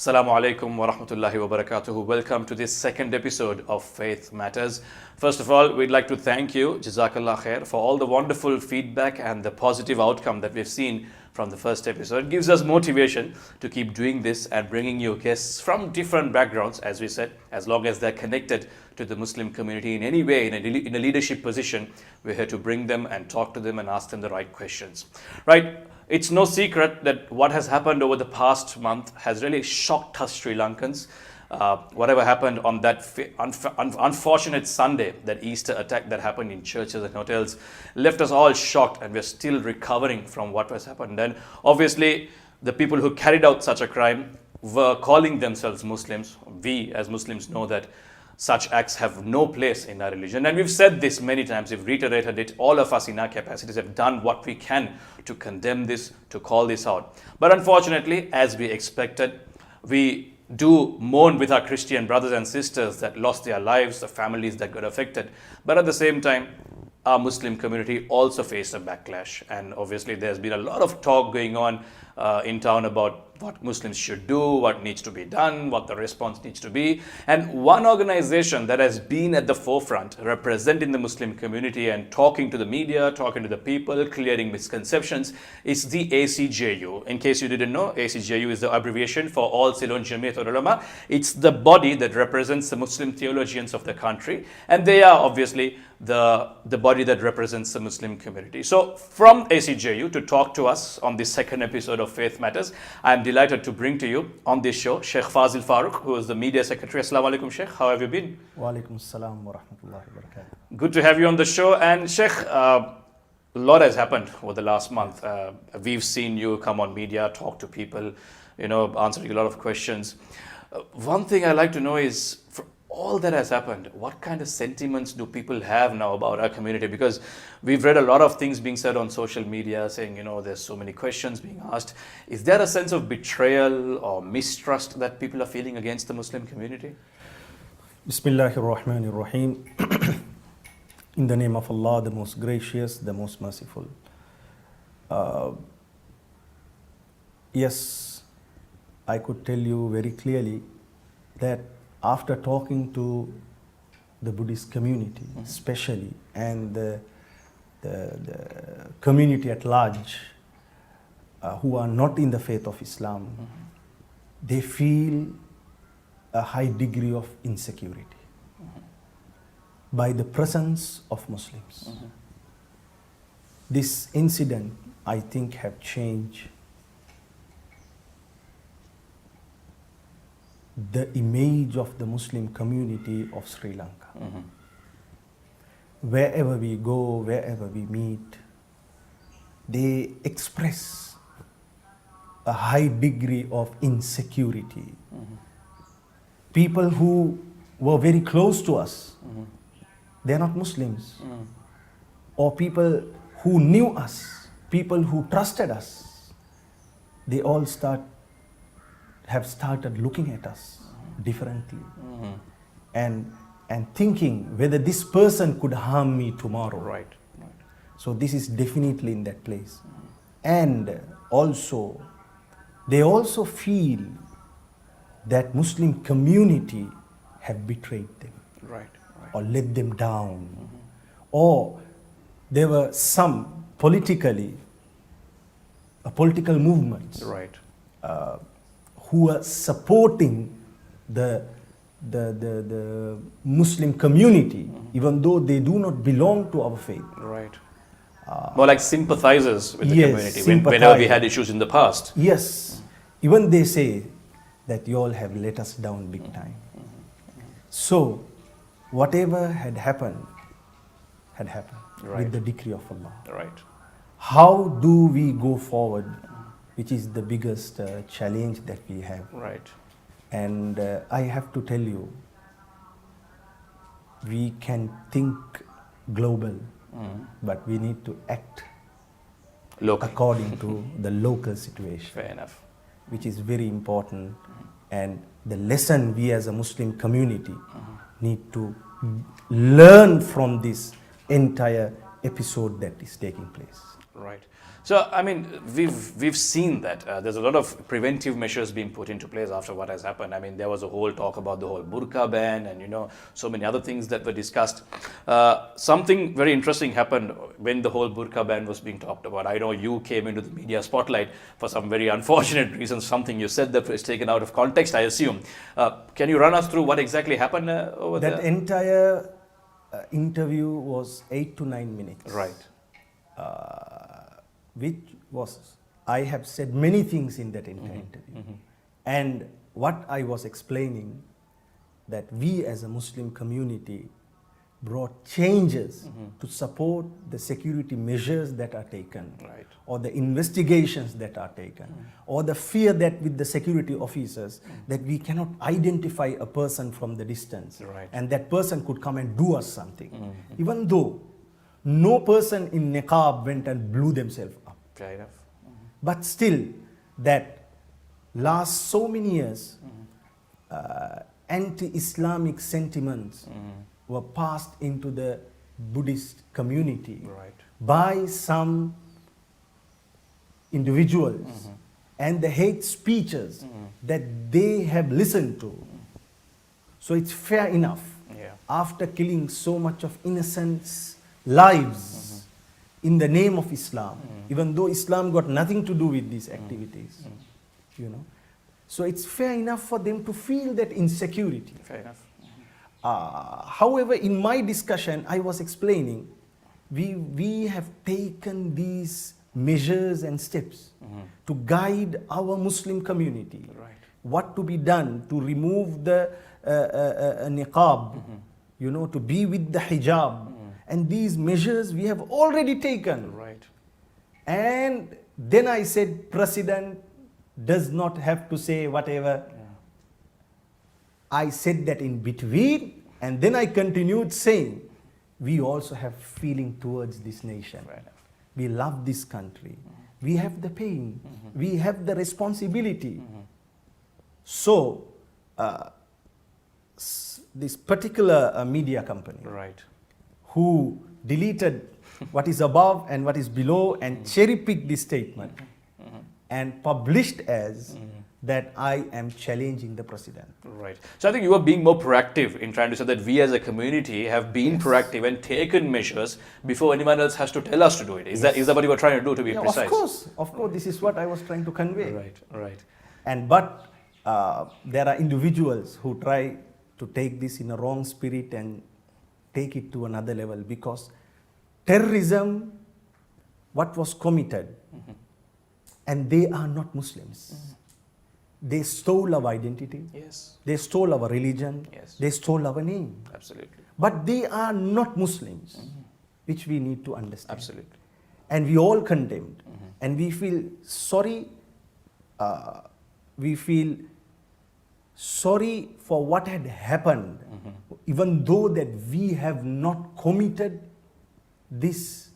Assalamu alaikum wa rahmatullahi wa barakatuhu. Welcome to this second episode of Faith Matters. First of all, we'd like to thank you, Jazakallah khair, for all the wonderful feedback and the positive outcome that we've seen from the first episode. It gives us motivation to keep doing this and bringing you guests from different backgrounds, as we said, as long as they're connected to the Muslim community in any way, in a leadership position, we're here to bring them and talk to them and ask them the right questions. Right? It's no secret that what has happened over the past month has really shocked us Sri Lankans. Whatever happened on that unfortunate Sunday, that Easter attack that happened in churches and hotels, left us all shocked, and we're still recovering from what has happened. And obviously, the people who carried out such a crime were calling themselves Muslims. We as Muslims know that such acts have no place in our religion. And we've said this many times, we've reiterated it. All of us in our capacities have done what we can to condemn this, to call this out. But unfortunately, as we expected, we do mourn with our Christian brothers and sisters that lost their lives, the families that got affected. But at the same time, our Muslim community also faced a backlash. And obviously, there's been a lot of talk going on in town about what Muslims should do, what needs to be done, what the response needs to be. And one organization that has been at the forefront, representing the Muslim community and talking to the media, talking to the people, clearing misconceptions, is the ACJU. In case you didn't know, ACJU is the abbreviation for All Ceylon Jamiat Ulama. It's the body that represents the Muslim theologians of the country. And they are obviously the body that represents the Muslim community. So from ACJU to talk to us on this second episode of Faith Matters, I'm delighted to bring to you on this show Sheikh Fazil Farook, who is the media secretary. Assalamu alaikum, Sheikh. How have you been? Wa alaikum assalam wa rahmatullahi wa barakatuh. Good to have you on the show. And Sheikh, a lot has happened over the last month. We've seen you come on media, talk to people, answering a lot of questions. One thing I'd like to know is, for all that has happened, what kind of sentiments do people have now about our community? Because we've read a lot of things being said on social media saying, there's so many questions being asked. Is there a sense of betrayal or mistrust that people are feeling against the Muslim community? Bismillahir Rahmanir Rahim. In the name of Allah, the most gracious, the most merciful. Yes, I could tell you very clearly that after talking to the Buddhist community, especially, and the community at large, who are not in the faith of Islam, they feel a high degree of insecurity by the presence of Muslims. This incident, I think, have changed the image of the Muslim community of Sri Lanka. Wherever we go, wherever we meet, they express a high degree of insecurity. People who were very close to us, they're not Muslims. Or people who knew us, people who trusted us, they all have started looking at us differently and thinking whether this person could harm me tomorrow. Right. So this is definitely in that place. And also, they also feel that Muslim community have betrayed them. Right. Or let them down. Or there were some political movements. Right. Who are supporting the Muslim community, even though they do not belong to our faith. Right. More like sympathizers with the community whenever we had issues in the past. Yes. Even they say that you all have let us down big time. So, whatever had happened with the decree of Allah. Right. How do we go forward? Which is the biggest challenge that we have. Right. And I have to tell you, we can think global, but we need to act according to the local situation. Fair enough. Which is very important. And the lesson we as a Muslim community need to learn from this entire episode that is taking place. Right. So, I mean, we've seen that there's a lot of preventive measures being put into place after what has happened. I mean, there was a whole talk about the whole burqa ban and, so many other things that were discussed. Something very interesting happened when the whole burqa ban was being talked about. I know you came into the media spotlight for some very unfortunate reasons. Something you said that was taken out of context, I assume. Can you run us through what exactly happened over there? That entire interview was 8 to 9 minutes. Right. Which was, I have said many things in that entire interview. And what I was explaining, that we as a Muslim community brought changes to support the security measures that are taken, Right. or the investigations that are taken, or the fear that with the security officers that we cannot identify a person from the distance, Right. and that person could come and do us something. Even though no person in niqab went and blew themselves up. Fair enough. But still, that last so many years, anti-Islamic sentiments were passed into the Buddhist community Right. by some individuals and the hate speeches that they have listened to. So it's fair enough, Yeah. after killing so much of innocent lives in the name of Islam, even though Islam got nothing to do with these activities, So it's fair enough for them to feel that insecurity. Fair enough. However, in my discussion, I was explaining, we have taken these measures and steps to guide our Muslim community. Right. What to be done to remove the niqab, to be with the hijab. And these measures we have already taken. Right. And then I said, President does not have to say whatever. I said that in between, and then I continued saying, we also have feeling towards this nation. Fair enough. We love this country. We have the pain. We have the responsibility. So, this particular media company, Right. who deleted what is above and what is below and cherry-picked this statement and published as that I am challenging the president. Right. So I think you are being more proactive in trying to say that we as a community have been proactive and taken measures before anyone else has to tell us to do it. Is that what you were trying to do, to be precise? Of course, this is what I was trying to convey. Right. But there are individuals who try to take this in a wrong spirit and take it to another level, because terrorism, what was committed, and they are not Muslims. They stole our identity. Yes. They stole our religion. Yes. They stole our name. Absolutely. But they are not Muslims, which we need to understand. Absolutely. And we all condemned. And we feel sorry. We feel sorry for what had happened, even though that we have not committed this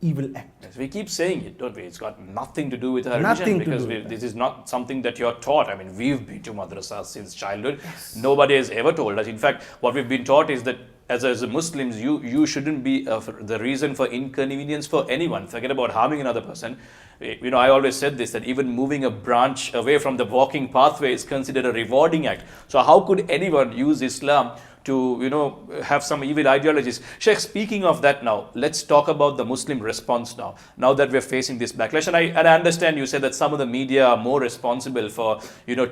evil act. Yes, we keep saying it, don't we? It's got nothing to do with our Nothing religion, to because do with this is not something that you're taught. I mean, we've been to madrasas since childhood. Nobody has ever told us. In fact, what we've been taught is that as Muslims, you shouldn't be the reason for inconvenience for anyone. Forget about harming another person. I always said this, that even moving a branch away from the walking pathway is considered a rewarding act. So how could anyone use Islam to, have some evil ideologies? Sheikh, speaking of that now, let's talk about the Muslim response now that we're facing this backlash. And I understand you said that some of the media are more responsible for,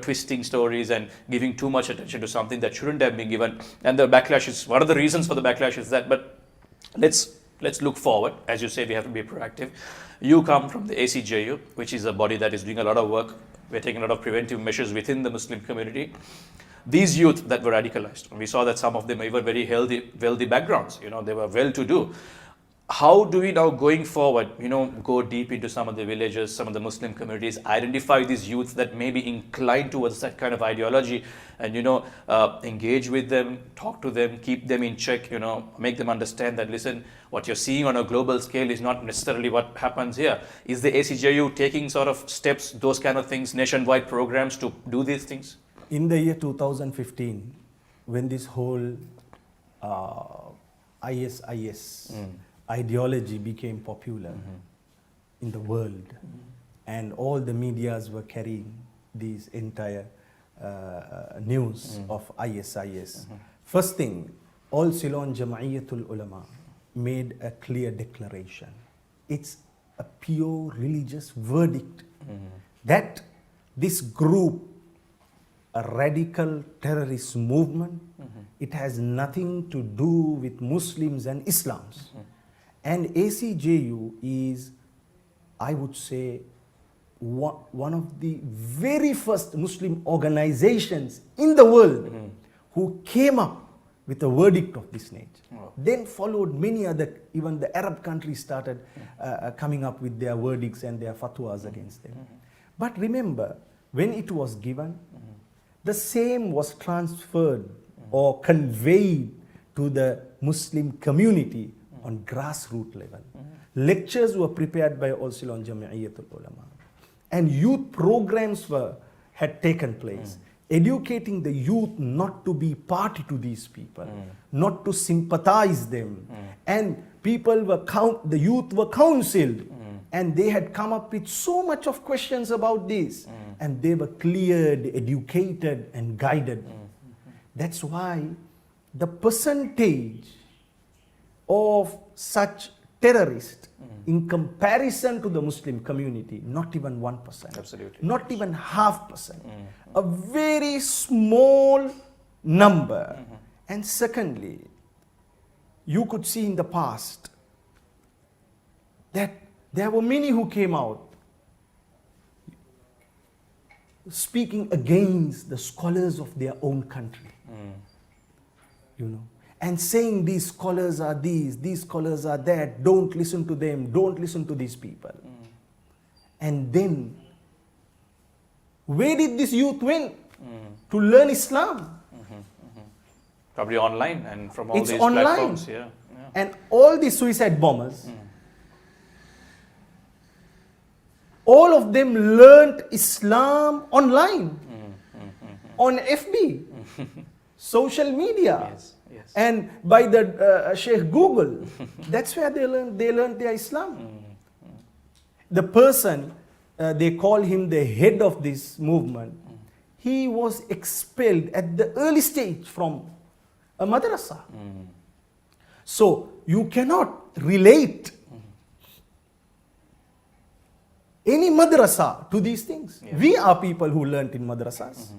twisting stories and giving too much attention to something that shouldn't have been given. And the backlash is, one of the reasons for the backlash is that, but let's look forward. As you said, we have to be proactive. You come from the ACJU, which is a body that is doing a lot of work. We're taking a lot of preventive measures within the Muslim community. These youth that were radicalized, we saw that some of them were very wealthy backgrounds, they were well-to-do. How do we now, going forward, go deep into some of the villages, some of the Muslim communities, identify these youth that may be inclined towards that kind of ideology, and engage with them, talk to them, keep them in check, make them understand that, listen, what you're seeing on a global scale is not necessarily what happens here. Is the ACJU taking sort of steps, those kind of things, nationwide programs to do these things? In the year 2015, when this whole ISIS ideology became popular, in the world, and all the medias were carrying these entire news of ISIS. First thing, All Ceylon Jama'iyyatul Ulama made a clear declaration. It's a pure religious verdict that this group, a radical terrorist movement, it has nothing to do with Muslims and Islams. And ACJU is, I would say, one of the very first Muslim organizations in the world who came up with a verdict of this nature. Then followed many other, even the Arab countries started coming up with their verdicts and their fatwas against them. But remember, when it was given, the same was transferred or conveyed to the Muslim community on grassroots level. Lectures were prepared by All Ceylon Jama'iyyatul Ulama, and youth programs had taken place, educating the youth not to be party to these people, not to sympathize them. And the youth were counseled, and they had come up with so much of questions about this, and they were cleared, educated, and guided. That's why the percentage of such terrorists in comparison to the Muslim community, not even 1%. Absolutely. Not even 0.5%. A very small number. And secondly, you could see in the past that there were many who came out speaking against the scholars of their own country. You know, and saying these scholars are these scholars are that, don't listen to them, don't listen to these people. And then, where did this youth went? To learn Islam. Probably online and from all It's these online. platforms. Yeah. And all these suicide bombers, all of them learned Islam online, on FB, social media. Yes. And by the Sheikh Google, that's where they learned their Islam. The person, they call him the head of this movement, he was expelled at the early stage from a madrasa. So you cannot relate any madrasa to these things. We are people who learnt in madrasas.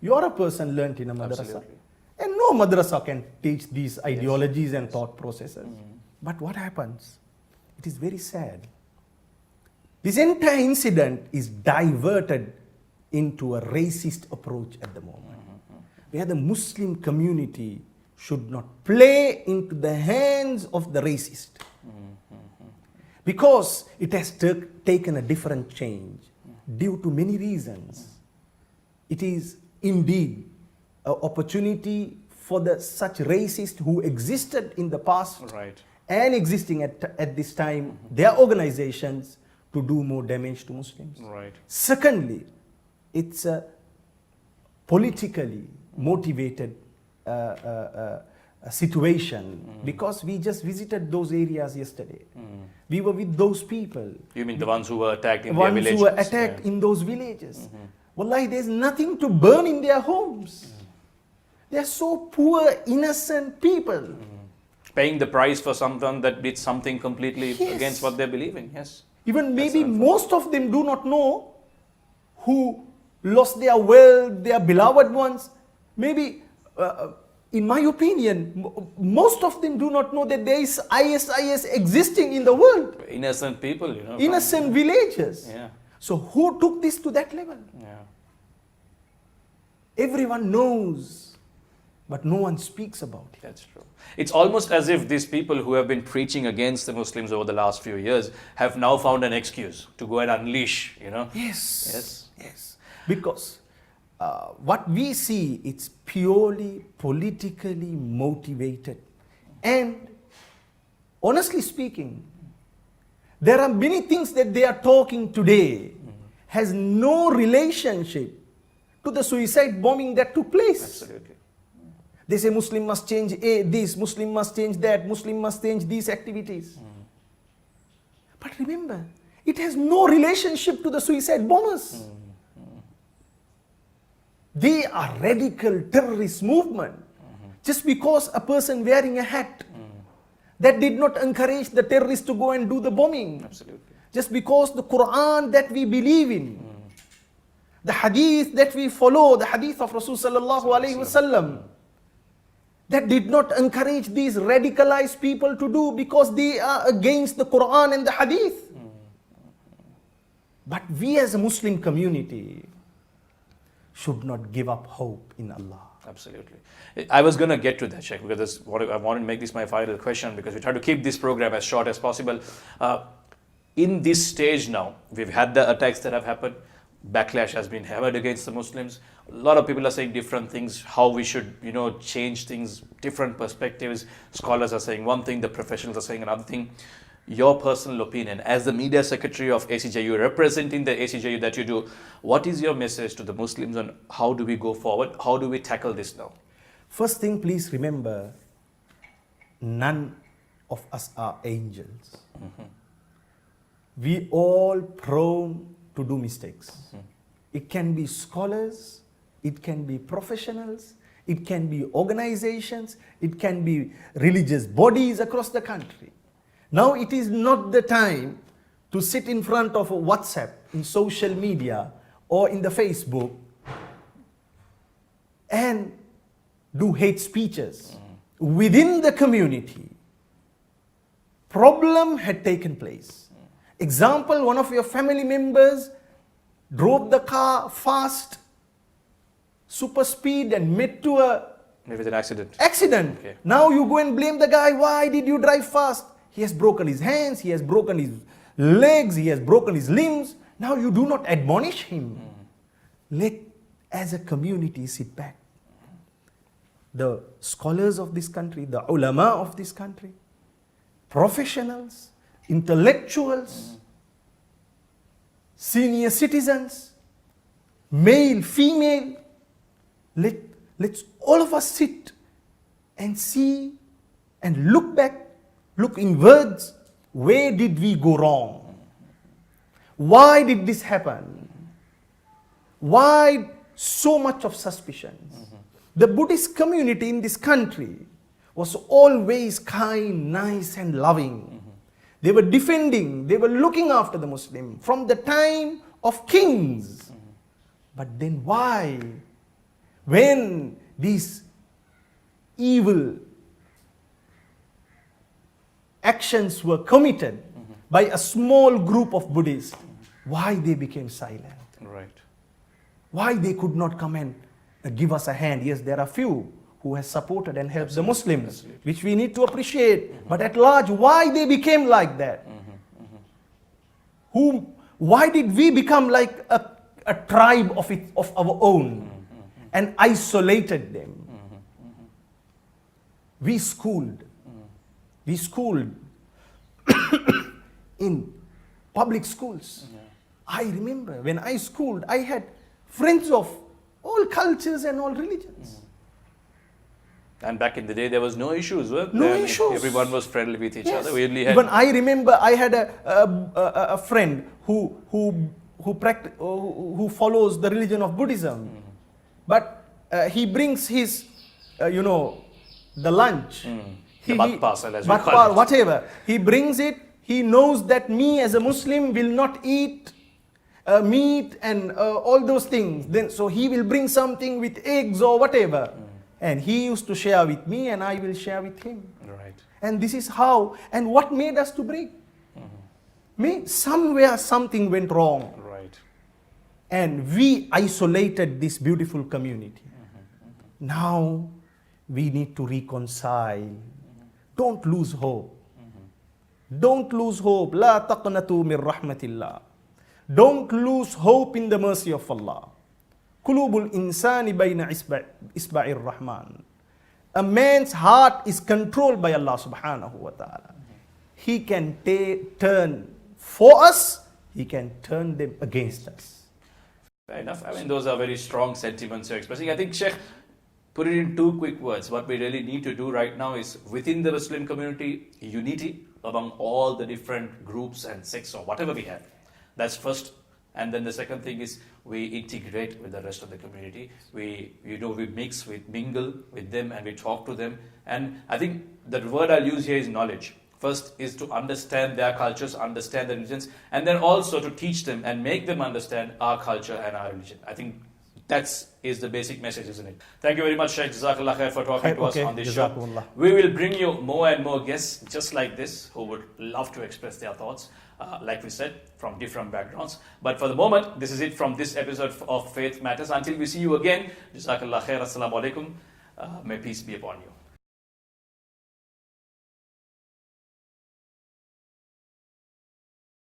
You are a person learnt in a madrasa. Absolutely. And no madrasa can teach these ideologies and thought processes. But what happens? It is very sad. This entire incident is diverted into a racist approach at the moment, where the Muslim community should not play into the hands of the racist. Because it has taken a different change due to many reasons. It is indeed an opportunity for such racists who existed in the past and existing at this time, their organizations, to do more damage to Muslims. Secondly, it's a politically motivated situation, because we just visited those areas yesterday. We were with those people. You mean the ones who were attacked in their villages? Ones who were attacked in those villages. Wallahi, there's nothing to burn in their homes. They are so poor, innocent people. Paying the price for someone that did something completely against what they believe in. Yes. Even maybe most of them do not know who lost their wealth, their beloved ones. Maybe, in my opinion, most of them do not know that there is ISIS existing in the world. Innocent people, you know. Innocent villages. Yeah. So who took this to that level? Yeah. Everyone knows, but no one speaks about it. That's true. It's almost as if these people who have been preaching against the Muslims over the last few years have now found an excuse to go and unleash, you know. Yes. Because what we see, it's purely politically motivated. And honestly speaking, there are many things that they are talking today has no relationship to the suicide bombing that took place. Absolutely. They say Muslim must change this, Muslim must change that, Muslim must change these activities. But remember, It has no relationship to the suicide bombers. They are radical terrorist movement. Just because a person wearing a hat, that did not encourage the terrorists to go and do the bombing. Absolutely. Just because the Quran that we believe in, the hadith that we follow, the hadith of Rasulullah sallallahu alaihi wasallam, that did not encourage these radicalized people to do because they are against the Quran and the hadith. But we as a Muslim community should not give up hope in Allah. Absolutely. I was going to get to that, Sheikh, because I wanted to make this my final question, because we try to keep this program as short as possible. In this stage now, we've had the attacks that have happened. Backlash has been hammered against the Muslims. A lot of people are saying different things, how we should, change things, different perspectives. Scholars are saying one thing, the professionals are saying another thing. Your personal opinion, as the media secretary of ACJU, representing the ACJU that you do, what is your message to the Muslims on how do we go forward? How do we tackle this now? First thing, please remember, none of us are angels. We all prone to do mistakes. It can be scholars, it can be professionals, it can be organizations, it can be religious bodies across the country. Now it is not the time to sit in front of a WhatsApp, in social media, or in the Facebook and do hate speeches. Within the community, problem had taken place. Example, one of your family members drove the car fast, super speed, and met to a Maybe it's an accident. Okay. Now you go and blame the guy. Why did you drive fast? He has broken his hands, he has broken his legs, he has broken his limbs. Now you do not admonish him. Let, as a community, sit back. The scholars of this country, the ulama of this country, professionals, intellectuals, senior citizens, male, female, let's all of us sit and see and look back, look inwards. Where did we go wrong? Why did this happen? Why so much of suspicions? The Buddhist community in this country was always kind, nice and loving. They were defending, they were looking after the Muslim from the time of kings. But then why? When these evil actions were committed by a small group of Buddhists, why they became silent? Right. Why they could not come and give us a hand? Yes, there are few who has supported and helped the Muslims, which we need to appreciate. But at large, why they became like that? Why did we become like a tribe of our own and isolated them? We schooled in public schools. I remember when I schooled, I had friends of all cultures and all religions. And back in the day, there was no issues, were No there? issues. Everyone was friendly with each Yes. other. We only had Even I remember I had a friend who follows the religion of Buddhism, but he brings his, the lunch. The bhat parcel, as we call it. Whatever. He brings it. He knows that me as a Muslim will not eat meat and all those things. So he will bring something with eggs or whatever. And he used to share with me and I will share with him. Right. And this is how, and what made us to break? Somewhere something went wrong. Right. And we isolated this beautiful community. Now we need to reconcile. Don't lose hope. Don't lose hope. La taqnatu min rahmatillah. Don't lose hope in the mercy of Allah. Kulubul insani bayna isba'ir rahman. A man's heart is controlled by Allah subhanahu wa ta'ala. He can turn for us, he can turn them against us. Fair enough. I mean, those are very strong sentiments you're expressing. I think, Sheikh, put it in two quick words. What we really need to do right now is, within the Muslim community, unity, among all the different groups and sects or whatever we have. That's first. And then the second thing is we integrate with the rest of the community. We mix, we mingle with them, and we talk to them. And I think the word I'll use here is knowledge. First is to understand their cultures, understand their religions, and then also to teach them and make them understand our culture and our religion. I think that is the basic message, isn't it? Thank you very much, Sheikh. Jazakallah khair for talking to us on this show. We will bring you more and more guests just like this who would love to express their thoughts, like we said, from different backgrounds. But for the moment, this is it from this episode of Faith Matters. Until we see you again, Jazakallah khair. Assalamu alaikum. May peace be upon you.